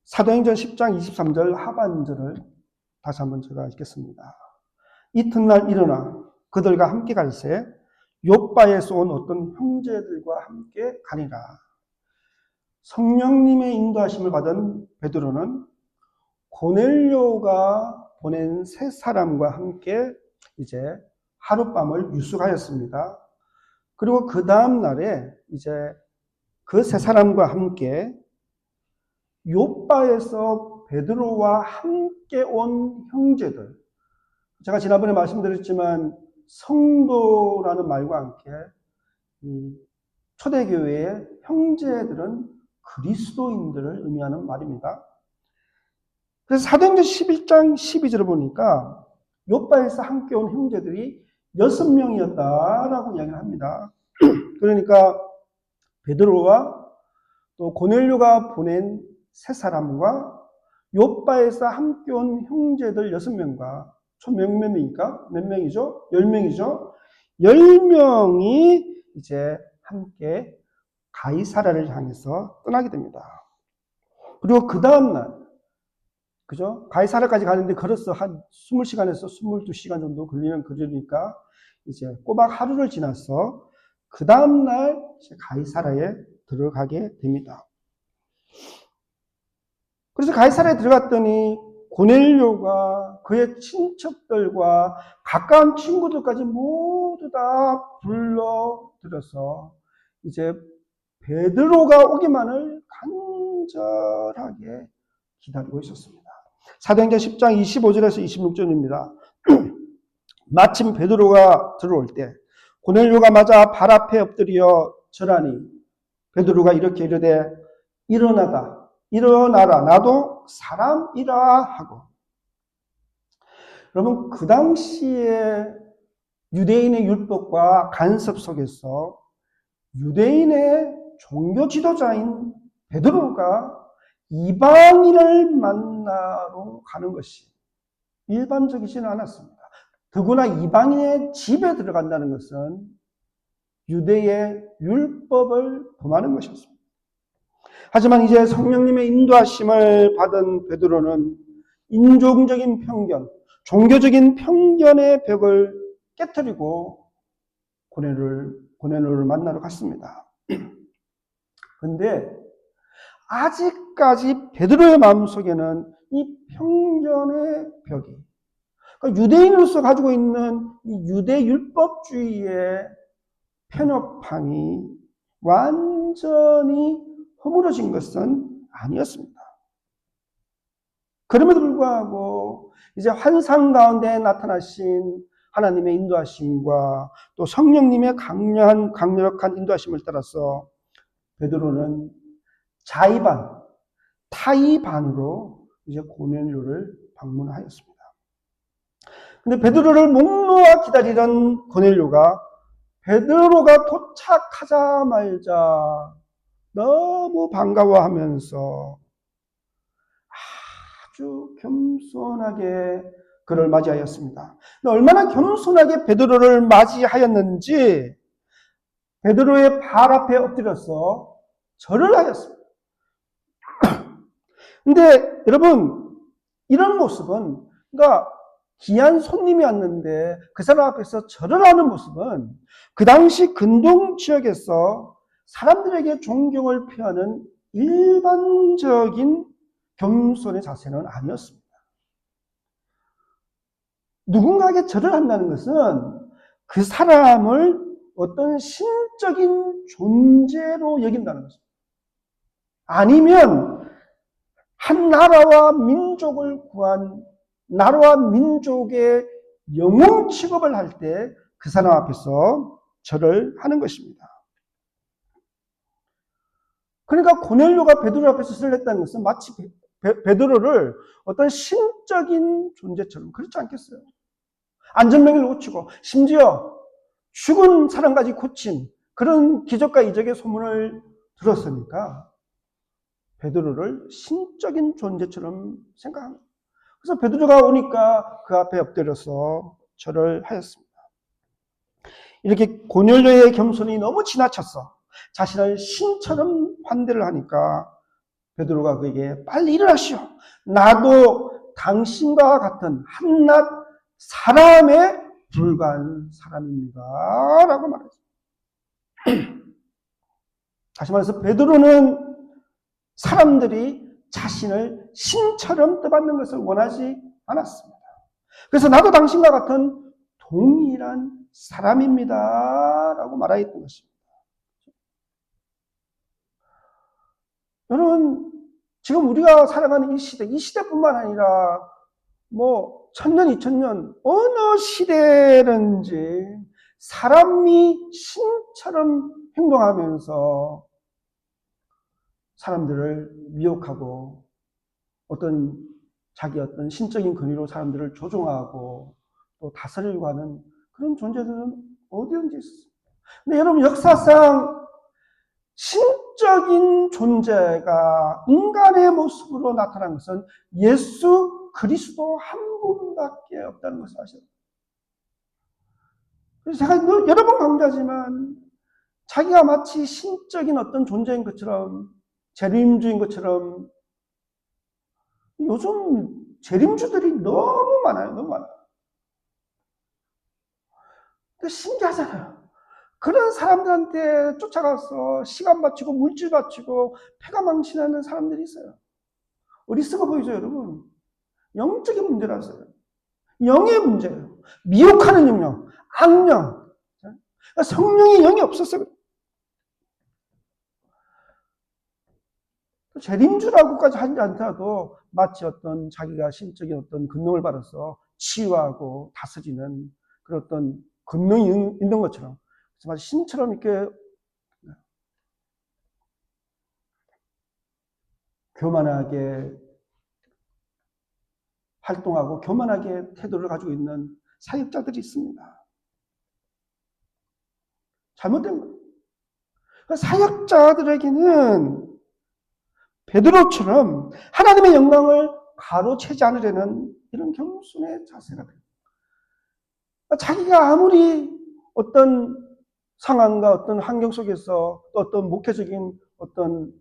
사도행전 10장 23절 하반절을 다시 한번 제가 읽겠습니다. 이튿날 일어나 그들과 함께 갈새 욥바에서 온 어떤 형제들과 함께 가니라. 성령님의 인도하심을 받은 베드로는 고넬료가 보낸 세 사람과 함께 이제 하룻밤을 유숙하였습니다. 그리고 그 다음 날에 이제 그 세 사람과 함께 욥바에서 베드로와 함께 온 형제들, 제가 지난번에 말씀드렸지만 성도라는 말과 함께 이 초대교회의 형제들은 그리스도인들을 의미하는 말입니다. 그래서 사도행전 11장 12절을 보니까 욥바에서 함께 온 형제들이 6명이었다라고 이야기를 합니다. 그러니까 베드로와 또 고넬료가 보낸 세 사람과 욥바에서 함께 온 형제들 6명과 총 몇 명입니까? 몇 명이죠? 10명이죠? 10명이 이제 함께 가이사랴를 향해서 떠나게 됩니다. 그리고 그 다음날, 그죠? 가이사랴까지 가는데 걸어서 한 20시간에서 22시간 정도 걸리는 거리니까 이제 꼬박 하루를 지나서 그 다음날 가이사랴에 들어가게 됩니다. 그래서 가이사랴에 들어갔더니 고넬료가 그의 친척들과 가까운 친구들까지 모두 다 불러들여서 이제 베드로가 오기만을 간절하게 기다리고 있었습니다. 사도행전 10장 25절에서 26절입니다. 마침 베드로가 들어올 때 고넬료가 맞아 발 앞에 엎드려 절하니 베드로가 이렇게 이르되 일어나라 나도 사람이라 하고. 여러분 그 당시에 유대인의 율법과 간섭 속에서 유대인의 종교 지도자인 베드로가 이방인을 만나러 가는 것이 일반적이지는 않았습니다. 더구나 이방인의 집에 들어간다는 것은 유대의 율법을 범하는 것이었습니다. 하지만 이제 성령님의 인도하심을 받은 베드로는 인종적인 편견, 종교적인 편견의 벽을 깨뜨리고 고넬료를 만나러 갔습니다. 그런데 아직까지 베드로의 마음속에는 이 편견의 벽이, 그러니까 유대인으로서 가지고 있는 이 유대 율법주의의 편협함이 완전히 허물어진 것은 아니었습니다. 그럼에도 불구하고 이제 환상 가운데 나타나신 하나님의 인도하심과 또 성령님의 강력한 인도하심을 따라서 베드로는 자의반, 타의반으로 이제 고넬료를 방문하였습니다. 근데 베드로를 목 놓아 기다리던 고넬료가 베드로가 도착하자마자 너무 반가워하면서 아주 겸손하게 그를 맞이하였습니다. 얼마나 겸손하게 베드로를 맞이하였는지 베드로의 발 앞에 엎드려서 절을 하였습니다. 근데 여러분 이런 모습은, 그러니까 귀한 손님이 왔는데 그 사람 앞에서 절을 하는 모습은 그 당시 근동 지역에서 사람들에게 존경을 표하는 일반적인 겸손의 자세는 아니었습니다. 누군가에게 절을 한다는 것은 그 사람을 어떤 신적인 존재로 여긴다는 것입니다. 아니면 한 나라와 민족을 구한 나라와 민족의 영웅 취급을 할 때 그 사람 앞에서 절을 하는 것입니다. 그러니까 고넬료가 베드로 앞에서 절을 했다는 것은 마치 베드로를 어떤 신적인 존재처럼, 그렇지 않겠어요? 안전병을 고치고 심지어 죽은 사람까지 고친 그런 기적과 이적의 소문을 들었으니까 베드로를 신적인 존재처럼 생각합니다. 그래서 베드로가 오니까 그 앞에 엎드려서 절을 하였습니다. 이렇게 고넬료의 겸손이 너무 지나쳐서 자신을 신처럼 환대를 하니까 베드로가 그에게 빨리 일어나시오. 나도 당신과 같은 한낱 사람에 불과한 사람입니다. 라고 말했습니다. 다시 말해서 베드로는 사람들이 자신을 신처럼 떠받는 것을 원하지 않았습니다. 그래서 나도 당신과 같은 동일한 사람입니다. 라고 말하였던 것입니다. 여러분, 지금 우리가 살아가는 이 시대뿐만 아니라 뭐 1000년, 2000년 어느 시대든지 사람이 신처럼 행동하면서 사람들을 미혹하고 자기 어떤 신적인 권위로 사람들을 조종하고 또 다스리려고 하는 그런 존재들은 어디든지 있습니다. 근데 여러분, 역사상 신적인 존재가 인간의 모습으로 나타난 것은 예수 그리스도 한 분밖에 없다는 것을 아셔야 돼요. 그래서 제가 여러 번 강조하지만 자기가 마치 신적인 어떤 존재인 것처럼 재림주인 것처럼 요즘 재림주들이 너무 많아요. 너무 많아요. 신기하잖아요. 그런 사람들한테 쫓아가서 시간 바치고 물질 바치고 패가 망신하는 사람들이 있어요. 어리석어 보이죠, 여러분? 영적인 문제라서요. 영의 문제예요. 미혹하는 영역, 악령. 성령의 영이 없었어요. 재림주라고까지 하지 않더라도 마치 어떤 자기가 신적인 어떤 권능을 받아서 치유하고 다스리는 그런 어떤 권능이 있는 것처럼 마치 신처럼 이렇게 교만하게 활동하고 교만하게 태도를 가지고 있는 사역자들이 있습니다. 잘못된 거예요. 사역자들에게는 베드로처럼 하나님의 영광을 가로채지 않으려는 이런 겸손의 자세가 됩니다. 자기가 아무리 어떤 상황과 어떤 환경 속에서 또 어떤 목회적인 어떤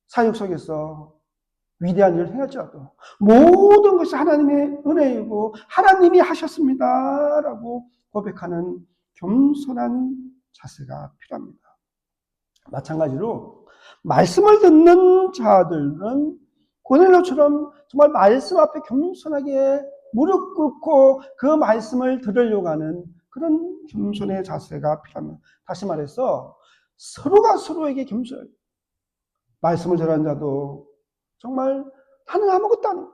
사역 속에서 위대한 일을 행할지라도 모든 것이 하나님의 은혜이고 하나님이 하셨습니다. 라고 고백하는 겸손한 자세가 필요합니다. 마찬가지로 말씀을 듣는 자들은 고넬료처럼 정말 말씀 앞에 겸손하게 무릎 꿇고 그 말씀을 들으려고 하는 그런 겸손의 자세가 필요합니다. 다시 말해서 서로가 서로에게 겸손해요. 말씀을 전하는 자도 정말 나는 아무것도 아니고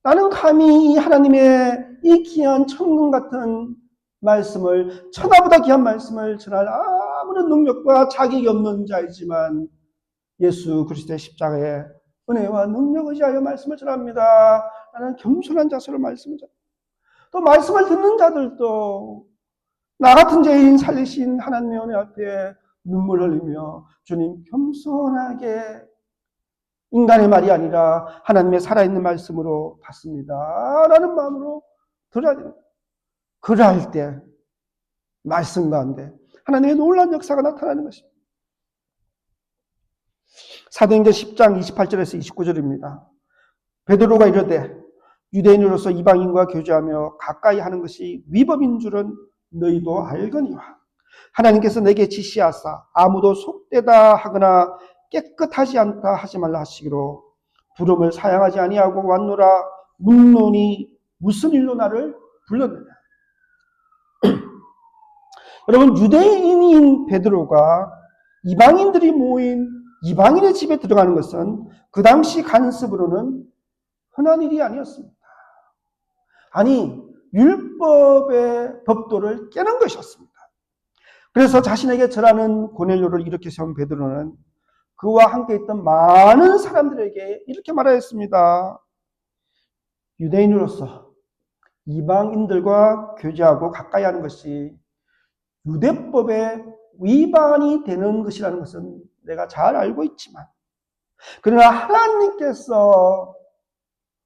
나는 감히 하나님의 이 귀한 천금 같은 말씀을 천하보다 귀한 말씀을 전할 아무런 능력과 자격이 없는 자이지만 예수 그리스도의 십자가의 은혜와 능력을 의지하여 말씀을 전합니다. 라는 겸손한 자세로 말씀을 전합니다. 또 말씀을 듣는 자들도 나 같은 죄인 살리신 하나님의 은혜 앞에 눈물 흘리며 주님 겸손하게 인간의 말이 아니라 하나님의 살아있는 말씀으로 받습니다. 라는 마음으로 들어야 됩니다. 그럴 때 말씀 가운데 하나님의 놀라운 역사가 나타나는 것입니다. 사도행전 10장 28절에서 29절입니다. 베드로가 이르되 유대인으로서 이방인과 교제하며 가까이 하는 것이 위법인 줄은 너희도 알거니와 하나님께서 내게 지시하사 아무도 속되다 하거나 깨끗하지 않다 하지 말라 하시기로 부름을 사양하지 아니하고 왔노라 묻노니 무슨 일로 나를 불렀느냐. 여러분, 유대인인 베드로가 이방인들이 모인 이방인의 집에 들어가는 것은 그 당시 관습으로는 흔한 일이 아니었습니다. 아니, 율법의 법도를 깨는 것이었습니다. 그래서 자신에게 절하는 고넬료를 이렇게 세운 베드로는 그와 함께 있던 많은 사람들에게 이렇게 말하였습니다. 유대인으로서 이방인들과 교제하고 가까이 하는 것이 유대법의 위반이 되는 것이라는 것은 내가 잘 알고 있지만 그러나 하나님께서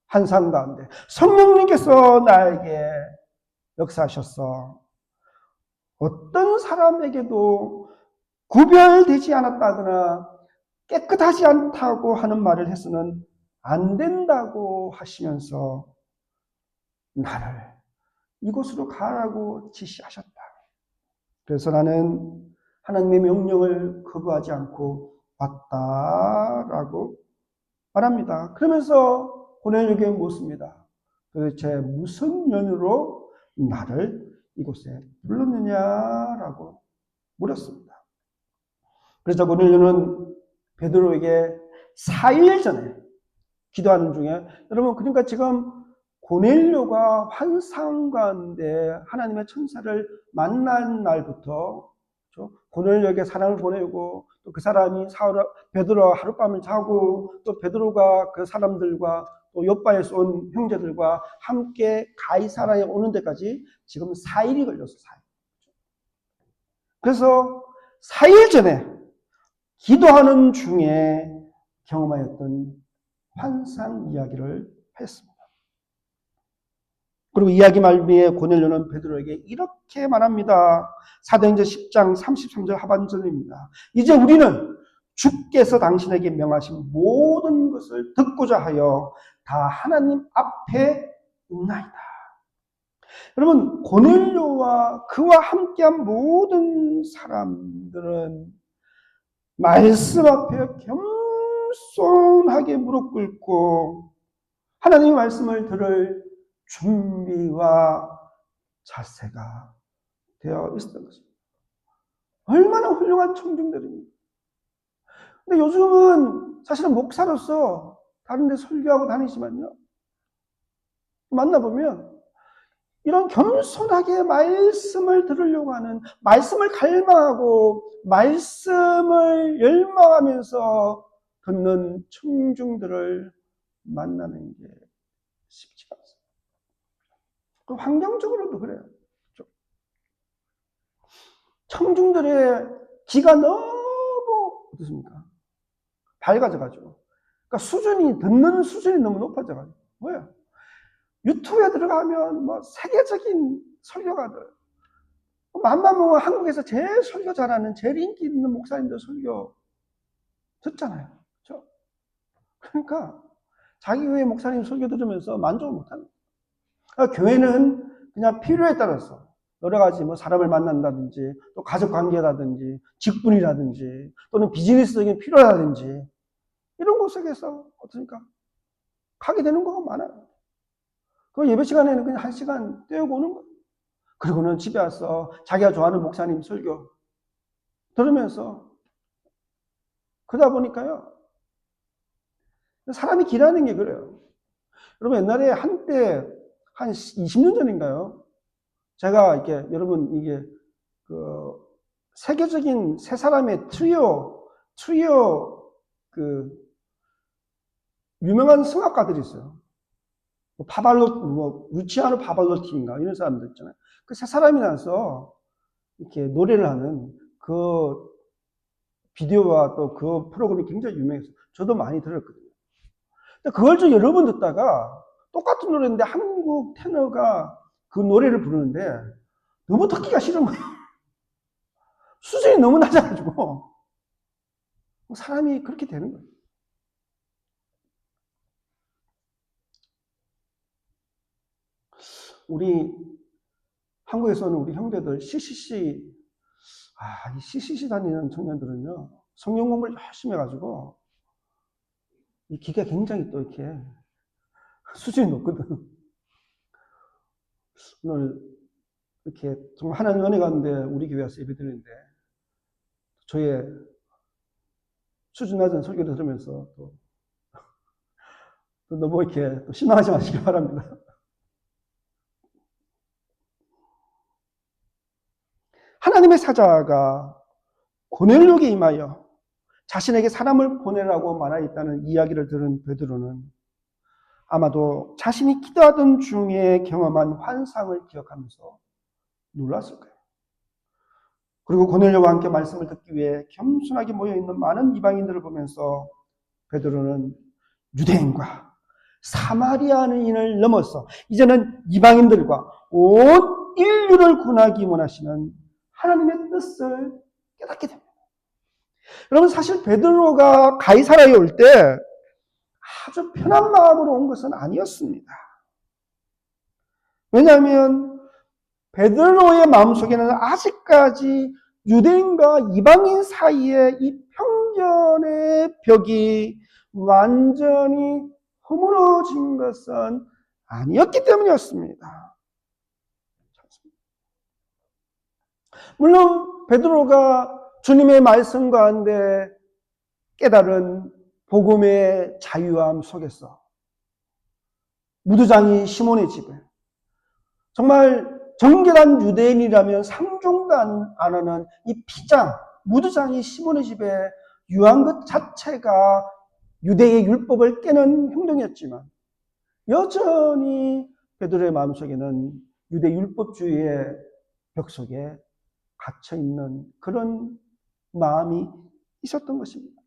환상 가운데 성령님께서 나에게 역사하셔서 어떤 사람에게도 구별되지 않았다거나 깨끗하지 않다고 하는 말을 해서는 안 된다고 하시면서 나를 이곳으로 가라고 지시하셨다. 그래서 나는 하나님의 명령을 거부하지 않고 왔다라고 말합니다. 그러면서 고넬료에게 묻습니다. 도대체 무슨 연유로 나를 이곳에 불렀느냐라고 물었습니다. 그래서 고넬료는 베드로에게 4일 전에 기도하는 중에, 여러분 그러니까 지금 고넬료가 환상 가운데 하나님의 천사를 만난 날부터 고넬료에게 사랑을 보내고, 또 그 사람이 베드로와 하룻밤을 자고, 또 베드로가 그 사람들과 또 요바에서 온 형제들과 함께 가이사라에 오는 데까지 지금 4일이 걸렸어. 4일. 그래서 4일 전에 기도하는 중에 경험하였던 환상 이야기를 했습니다. 그리고 이야기 말미에 고넬료는 베드로에게 이렇게 말합니다. 사도행전 10장 33절 하반절입니다. 이제 우리는 주께서 당신에게 명하신 모든 것을 듣고자 하여 다 하나님 앞에 있나이다. 여러분, 고넬료와 그와 함께한 모든 사람들은 말씀 앞에 겸손하게 무릎 꿇고 하나님의 말씀을 들을 준비와 자세가 되어 있었던 것입니다. 얼마나 훌륭한 청중들입니다. 근데 요즘은 사실은 목사로서 다른 데 설교하고 다니지만요, 만나보면 이런 겸손하게 말씀을 들으려고 하는, 말씀을 갈망하고 말씀을 열망하면서 듣는 청중들을 만나는 게 쉽지가 않습니다. 그 환경적으로도 그래요. 청중들의 귀가 너무 어떻습니까? 밝아져가지고, 그러니까 듣는 수준이 너무 높아져가지고, 뭐야? 유튜브에 들어가면 뭐 세계적인 설교가들, 만만하면 한국에서 제일 설교 잘하는, 제일 인기 있는 목사님들 설교 듣잖아요. 그렇죠? 그러니까 자기 교회 목사님 설교 들으면서 만족을 못합니다. 그러니까 교회는 그냥 필요에 따라서 여러 가지 뭐 사람을 만난다든지, 또 가족 관계라든지, 직분이라든지, 또는 비즈니스적인 필요라든지, 이런 곳 속에서 어떻습니까? 가게 되는 거가 많아요. 그 예배 시간에는 그냥 1시간 때우고 오는 거예요. 그리고는 집에 와서 자기가 좋아하는 목사님 설교 들으면서, 그러다 보니까요, 사람이 길어하는 게 그래요. 여러분, 옛날에 한때 한 20년 전인가요? 제가 이렇게, 여러분, 이게 그 세계적인 세 사람의 트리오 그 유명한 성악가들이 있어요. 루치아노 파발로티인가 이런 사람들 있잖아요. 그 세 사람이 나서 이렇게 노래를 하는 그 비디오와 또 그 프로그램이 굉장히 유명했어요. 저도 많이 들었거든요. 근데 그걸 좀 여러 번 듣다가 똑같은 노래인데 한국 테너가 그 노래를 부르는데 너무 듣기가 싫은 거예요. 수준이 너무 낮아가지고 사람이 그렇게 되는 거예요. 우리 한국에서는 우리 형제들 CCC 이 CCC 다니는 청년들은요, 성경 공부를 열심히 해가지고 이 기가 굉장히 또 이렇게 수준이 높거든. 오늘 이렇게 정말 하나님 은혜 가운데 우리 교회 와서 예배 드리는데 저의 수준 낮은 설교를 들으면서 또 너무 이렇게 또 실망하지 마시기 바랍니다. 하나님의 사자가 고넬료에게 임하여 자신에게 사람을 보내라고 말하였다는 이야기를 들은 베드로는 아마도 자신이 기도하던 중에 경험한 환상을 기억하면서 놀랐을 거예요. 그리고 고넬료와 함께 말씀을 듣기 위해 겸손하게 모여있는 많은 이방인들을 보면서 베드로는 유대인과 사마리아인을 넘어서 이제는 이방인들과 온 인류를 구원하기 원하시는 하나님의 뜻을 깨닫게 됩니다. 여러분, 사실 베드로가 가이사라에 올 때 아주 편한 마음으로 온 것은 아니었습니다. 왜냐하면 베드로의 마음속에는 아직까지 유대인과 이방인 사이에 이 편견의 벽이 완전히 허물어진 것은 아니었기 때문이었습니다. 물론 베드로가 주님의 말씀 가운데 깨달은 복음의 자유함 속에서 무두장이 시몬의 집에 정말 정결한 유대인이라면 상종도 안 하는 이 피장, 무두장이 시몬의 집에 유한 것 자체가 유대의 율법을 깨는 행동이었지만 여전히 베드로의 마음속에는 유대 율법주의의 벽 속에 갇혀있는 그런 마음이 있었던 것입니다.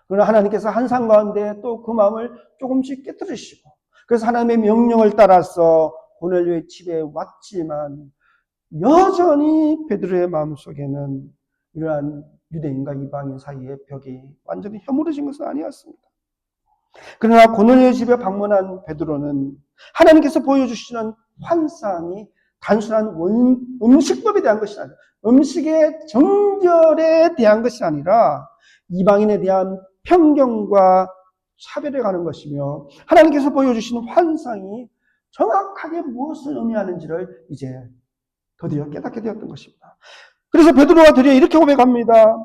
그러나 하나님께서 한상 가운데 또 그 마음을 조금씩 깨뜨리시고 그래서 하나님의 명령을 따라서 고넬료의 집에 왔지만 여전히 베드로의 마음속에는 이러한 유대인과 이방인 사이의 벽이 완전히 허물어진 것은 아니었습니다. 그러나 고넬료의 집에 방문한 베드로는 하나님께서 보여주시는 환상이 단순한 음식법에 대한 것이 아니라 음식의 정결에 대한 것이 아니라 이방인에 대한 편견과 차별에 가는 것이며 하나님께서 보여주시는 환상이 정확하게 무엇을 의미하는지를 이제 드디어 깨닫게 되었던 것입니다. 그래서 베드로가 드디어 이렇게 고백합니다.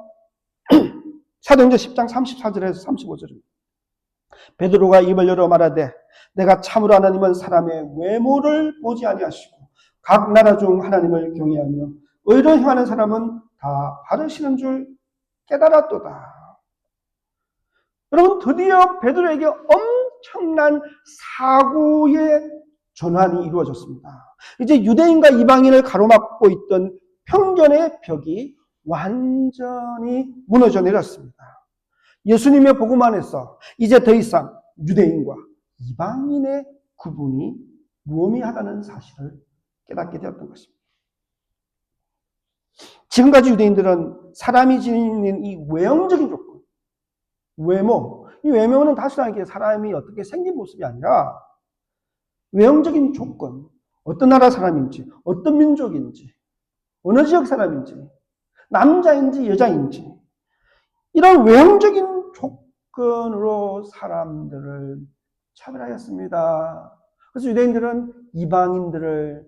사도행전 10장 34절에서 35절입니다. 베드로가 입을 열어 말하되 내가 참으로 하나님은 사람의 외모를 보지 아니하시고 각 나라 중 하나님을 경외하며 의로 행하는 사람은 다 바르시는 줄 깨달았도다. 여러분, 드디어 베드로에게 엄청난 사고의 전환이 이루어졌습니다. 이제 유대인과 이방인을 가로막고 있던 편견의 벽이 완전히 무너져 내렸습니다. 예수님의 복음 안에서 이제 더 이상 유대인과 이방인의 구분이 무의미하다는 사실을 깨닫게 되었던 것입니다. 지금까지 유대인들은 사람이 지닌 이 외형적인 조건, 외모, 이 외모는 단순하게 사람이 어떻게 생긴 모습이 아니라 외형적인 조건, 어떤 나라 사람인지, 어떤 민족인지, 어느 지역 사람인지, 남자인지 여자인지 이런 외형적인 조건으로 사람들을 차별하였습니다. 그래서 유대인들은 이방인들을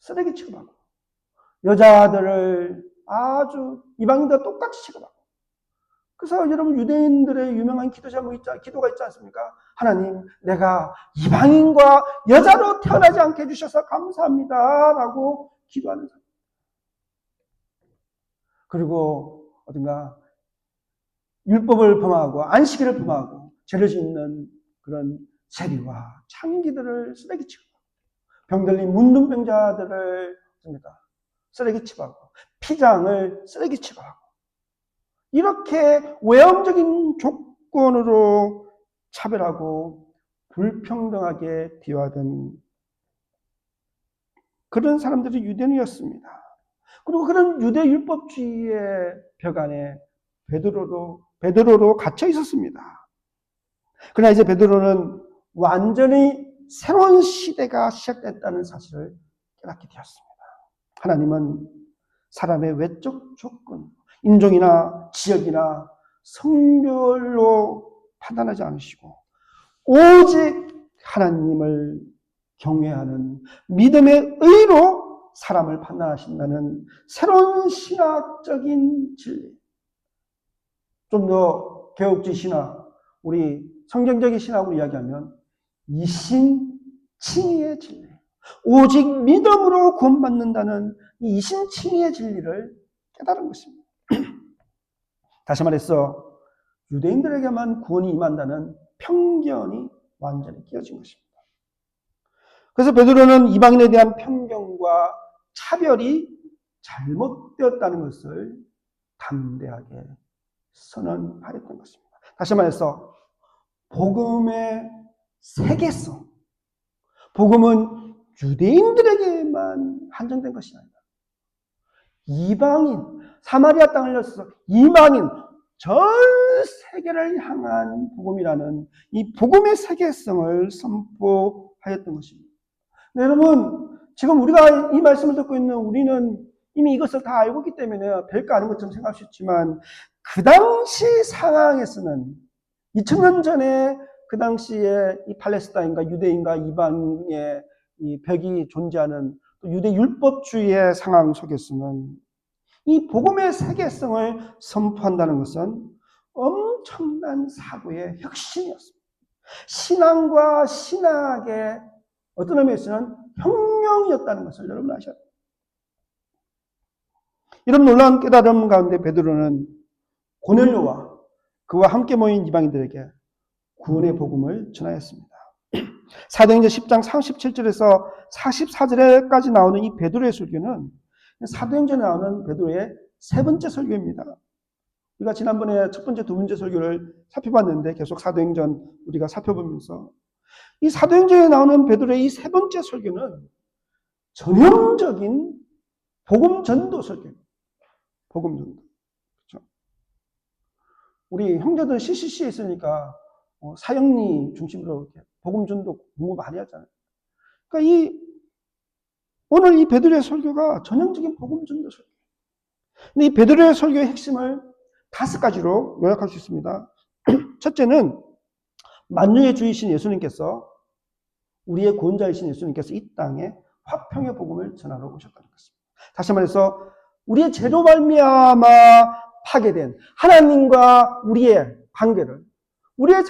쓰레기 취급하고 여자들을 아주 이방인들과 똑같이 취급하고 그래서 여러분 유대인들의 유명한 기도가 있지 않습니까? 하나님, 내가 이방인과 여자로 태어나지 않게 해주셔서 감사합니다 라고 기도하는 사람. 그리고 어딘가 율법을 범하고 안식일을 범하고 죄를 짓는 그런 세리와 창기들을 쓰레기 취급하고 병들린 문둥병자들을 쓰레기 취급하고 피장을 쓰레기 취급하고 이렇게 외형적인 조건으로 차별하고 불평등하게 대하던 그런 사람들이 유대인이었습니다. 그리고 그런 유대 율법주의의 벽 안에 베드로로 갇혀 있었습니다. 그러나 이제 베드로는 완전히 새로운 시대가 시작됐다는 사실을 깨닫게 되었습니다. 하나님은 사람의 외적 조건, 인종이나 지역이나 성별로 판단하지 않으시고 오직 하나님을 경외하는 믿음의 의로 사람을 판단하신다는 새로운 신학적인 진리. 좀 더 개혁주의 신학, 우리 성경적인 신학으로 이야기하면 이신칭의의 진리. 오직 믿음으로 구원받는다는 이 이신칭의의 진리를 깨달은 것입니다. 다시 말해서 유대인들에게만 구원이 임한다는 편견이 완전히 깨어진 것입니다. 그래서 베드로는 이방인에 대한 편견과 차별이 잘못되었다는 것을 담대하게 선언하였던 것입니다. 다시 말해서 복음의 세계성, 복음은 유대인들에게만 한정된 것이 아니라 이방인, 사마리아 땅을 열어서 이방인 전 세계를 향한 복음이라는 이 복음의 세계성을 선포하였던 것입니다. 네, 여러분, 지금 우리가 이 말씀을 듣고 있는 우리는 이미 이것을 다 알고 있기 때문에 별거 아닌 것처럼 생각할 수 있지만 그 당시 상황에서는 2000년 전에 그 당시에 이 팔레스타인과 유대인과 이방의 이 벽이 존재하는 유대 율법주의의 상황 속에서는 이 복음의 세계성을 선포한다는 것은 엄청난 사고의 혁신이었습니다. 신앙과 신학의 어떤 의미에서는 혁명이었다는 것을 여러분 아셔야 돼요. 이런 놀라운 깨달음 가운데 베드로는 고넬료와 그와 함께 모인 이방인들에게 구원의 복음을 전하였습니다. 사도행전 10장 37절에서 44절에까지 나오는 이 베드로의 설교는 사도행전에 나오는 베드로의 세 번째 설교입니다. 우리가 지난번에 첫 번째, 두 번째 설교를 살펴봤는데 계속 사도행전 우리가 살펴보면서 이 사도행전에 나오는 베드로의 이 세 번째 설교는 전형적인 복음 전도 설교입니다. 복음 전도. 그렇죠? 우리 형제들 CCC에 있으니까 사형리 중심으로 이렇게 복음 전도 공부 많이 하잖아요. 그러니까 오늘 이 베드로의 설교가 전형적인 복음 전도 설교. 근데 이 베드로의 설교의 핵심을 5가지로 요약할 수 있습니다. 첫째는 만유의 주이신 예수님께서 우리의 구원자이신 예수님께서 이 땅에 화평의 복음을 전하러 오셨다는 것입니다. 다시 말해서 우리의 죄로 말미암아 파괴된 하나님과 우리의 관계를 우리의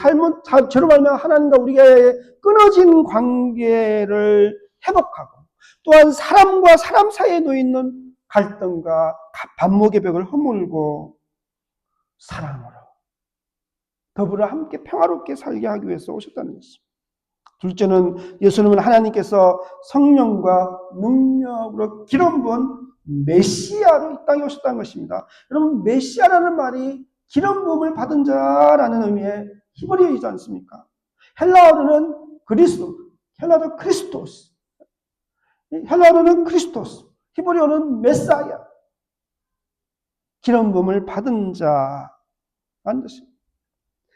죄로 말미암아 하나님과 우리의 끊어진 관계를 회복하고 또한 사람과 사람 사이에 놓여있는 갈등과 반목의 벽을 허물고 사랑으로 더불어 함께 평화롭게 살게 하기 위해서 오셨다는 것입니다. 둘째는 예수님은 하나님께서 성령과 능력으로 기름 부은 메시아로 이 땅에 오셨다는 것입니다. 여러분, 메시아라는 말이 기름 부음을 받은 자라는 의미의 히브리어이지 않습니까? 헬라어로는 그리스도, 헬라어로 크리스토스, 헬라어로는 크리스토스, 히브리어는 메사야. 기름 부음을 받은 자라는 것입니다.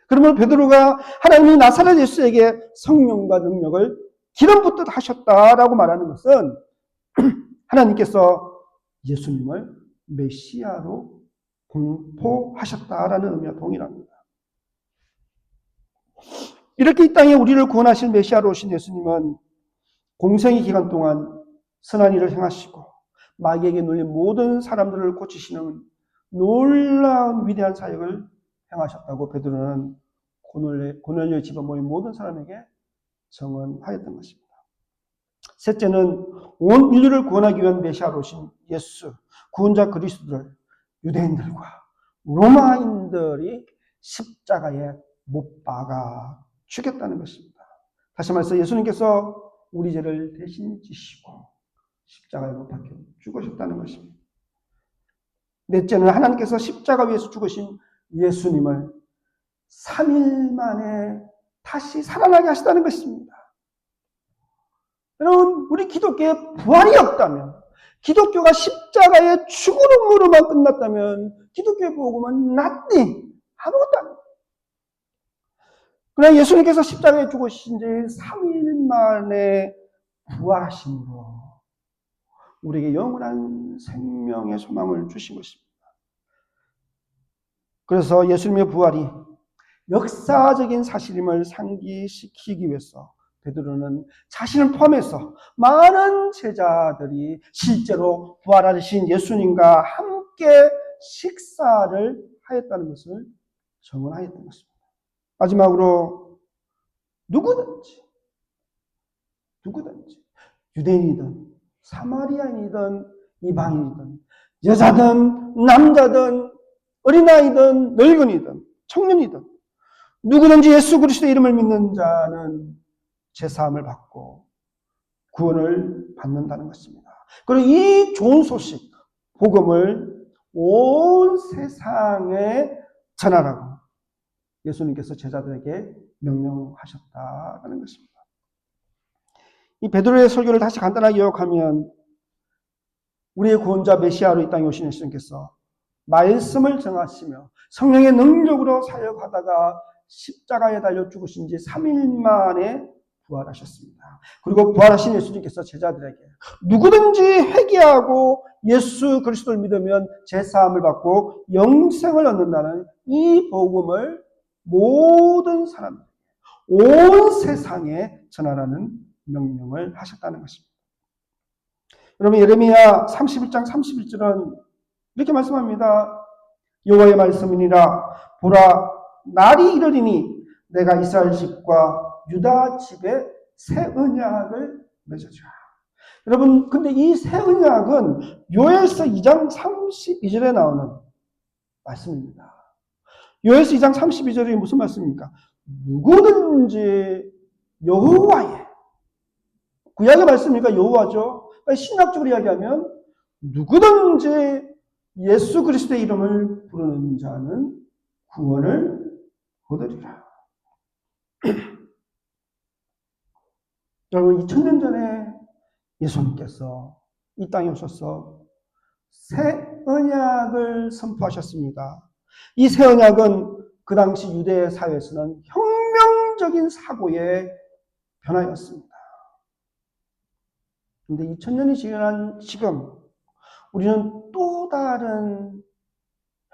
그러면 베드로가 하나님이 나사렛 예수에게 성령과 능력을 기름 붓듯 하셨다라고 말하는 것은 하나님께서 예수님을 메시아로 공포하셨다라는 의미와 동일합니다. 이렇게 이 땅에 우리를 구원하실 메시아로 오신 예수님은 공생의 기간 동안 선한 일을 행하시고 마귀에게 눌린 모든 사람들을 고치시는 놀라운 위대한 사역을 행하셨다고 베드로는 고넬료의 집에 모인 모든 사람에게 증언하였던 것입니다. 셋째는 온 인류를 구원하기 위한 메시아로 오신 예수, 구원자 그리스도를 유대인들과 로마인들이 십자가에 못 박아 죽였다는 것입니다. 다시 말해서 예수님께서 우리 죄를 대신 지시고 십자가에 못 박혀 죽으셨다는 것입니다. 넷째는 하나님께서 십자가 위에서 죽으신 예수님을 3일 만에 다시 살아나게 하시다는 것입니다. 여러분, 우리 기독교에 부활이 없다면, 기독교가 십자가의 죽음으로만 끝났다면 기독교의 복음은 nothing, 아무것도 아닙니다. 그러나 예수님께서 십자가에 죽으신 지 3일 만에 부활하심으로 우리에게 영원한 생명의 소망을 주신 것입니다. 그래서 예수님의 부활이 역사적인 사실임을 상기시키기 위해서 베드로는 자신을 포함해서 많은 제자들이 실제로 부활하신 예수님과 함께 식사를 하였다는 것을 증언하였던 것입니다. 마지막으로 누구든지 유대인이든 사마리아인이든 이방인이든 여자든 남자든 어린아이든 늙은이든 청년이든 누구든지 예수 그리스도의 이름을 믿는 자는 제사함을 받고 구원을 받는다는 것입니다. 그리고 이 좋은 소식, 복음을 온 세상에 전하라고 예수님께서 제자들에게 명령하셨다는 것입니다. 이 베드로의 설교를 다시 간단하게 요약하면 우리의 구원자 메시아로 이 땅에 오신 예수님께서 말씀을 정하시며 성령의 능력으로 사역하다가 십자가에 달려 죽으신 지 3일 만에 부활하셨습니다. 그리고 부활하신 예수님께서 제자들에게 누구든지 회개하고 예수 그리스도를 믿으면 제사함을 받고 영생을 얻는다는 이 복음을 모든 사람, 온 세상에 전하라는 명령을 하셨다는 것입니다. 여러분, 예레미야 31장 31절은 이렇게 말씀합니다. 여호와의 말씀이니라. 보라, 날이 이르리니 내가 이스라엘 집과 유다 집에 새 언약을 맺어주라. 여러분, 근데 이 새 언약은 요엘서 2장 32절에 나오는 말씀입니다. 요엘서 2장 32절이 무슨 말씀입니까? 누구든지 여호와의, 구약의 말씀이니까 여호와죠. 신학적으로 이야기하면 누구든지 예수 그리스도의 이름을 부르는 자는 구원을 얻으리라. 여러분, 2000년 전에 예수님께서 이 땅에 오셔서 새 언약을 선포하셨습니다. 이 새 언약은 그 당시 유대 사회에서는 혁명적인 사고의 변화였습니다. 그런데 2000년이 지난 지금 우리는 또 다른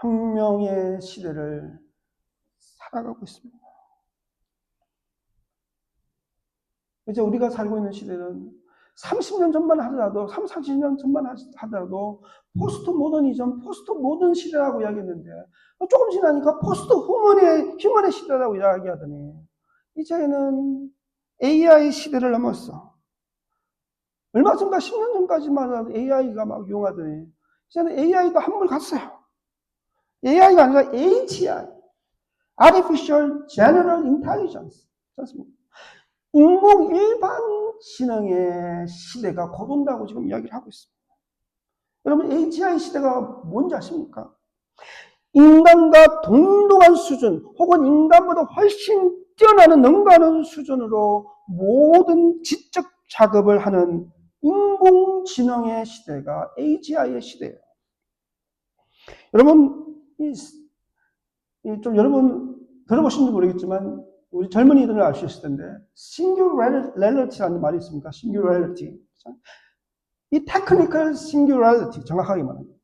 혁명의 시대를 살아가고 있습니다. 이제 우리가 살고 있는 시대는 30년 전만 하더라도, 40년 전만 하더라도 포스트 모더니즘, 포스트 모던 시대라고 이야기했는데 조금 지나니까 포스트 휴먼의 시대라고 이야기하더니 이제는 AI 시대를 넘었어. 얼마 전가 10년 전까지만 해도 AI가 막 유행하더니 이제는 AI도 한물 갔어요. AI가 아니라 AGI, Artificial General Intelligence. 그렇습니다. 인공 일반 지능의 시대가 곧 온다고 지금 이야기를 하고 있습니다. 여러분, AGI 시대가 뭔지 아십니까? 인간과 동등한 수준 혹은 인간보다 훨씬 뛰어나는 능가하는 수준으로 모든 지적 작업을 하는 인공지능의 시대가 AGI의 시대예요. 여러분, 좀 여러분 들어보신지 모르겠지만 우리 젊은이들은 알 수 있을 텐데 singularity라는 말이 있습니까? singularity. 이 technical singularity 정확하게 말합니다.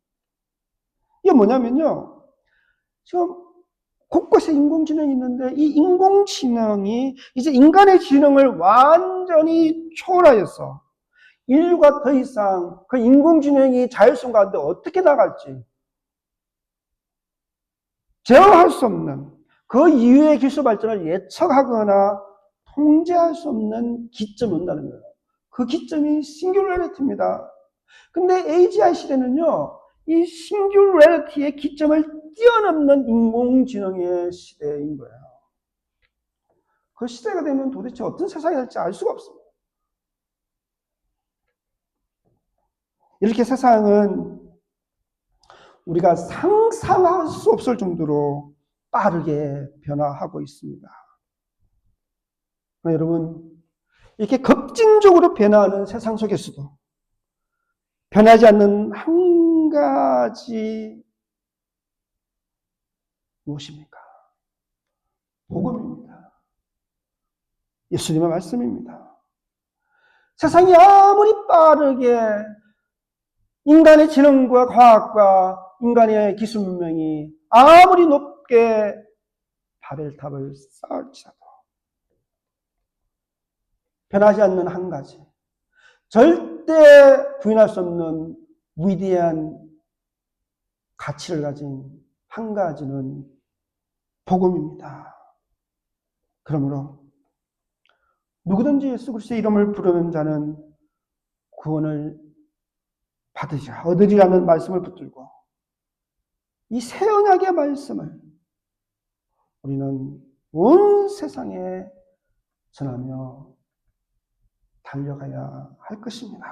이게 뭐냐면요. 지금 곳곳에 인공지능이 있는데 이 인공지능이 이제 인간의 지능을 완전히 초월하여서 인류가 더 이상 그 인공지능이 자율성 가운데 어떻게 나갈지 제어할 수 없는 그 이후의 기술 발전을 예측하거나 통제할 수 없는 기점이 온다는 거예요. 그 기점이 싱귤러리티입니다. 근데 AGI 시대는요, 이 싱귤러리티의 기점을 뛰어넘는 인공지능의 시대인 거예요. 그 시대가 되면 도대체 어떤 세상이 될지 알 수가 없습니다. 이렇게 세상은 우리가 상상할 수 없을 정도로 빠르게 변화하고 있습니다. 여러분, 이렇게 급진적으로 변화하는 세상 속에서도 변하지 않는 한 가지 무엇입니까? 복음입니다. 예수님의 말씀입니다. 세상이 아무리 빠르게 인간의 지능과 과학과 인간의 기술 문명이 아무리 높게 바벨탑을 쌓을지라도 변하지 않는 한 가지, 절대 부인할 수 없는 위대한 가치를 가진 한 가지는 복음입니다. 그러므로 누구든지 예수 그리스도의 이름을 부르는 자는 구원을 받으리라, 얻으리라는 말씀을 붙들고 이 새 언약의 말씀을 우리는 온 세상에 전하며 달려가야 할 것입니다.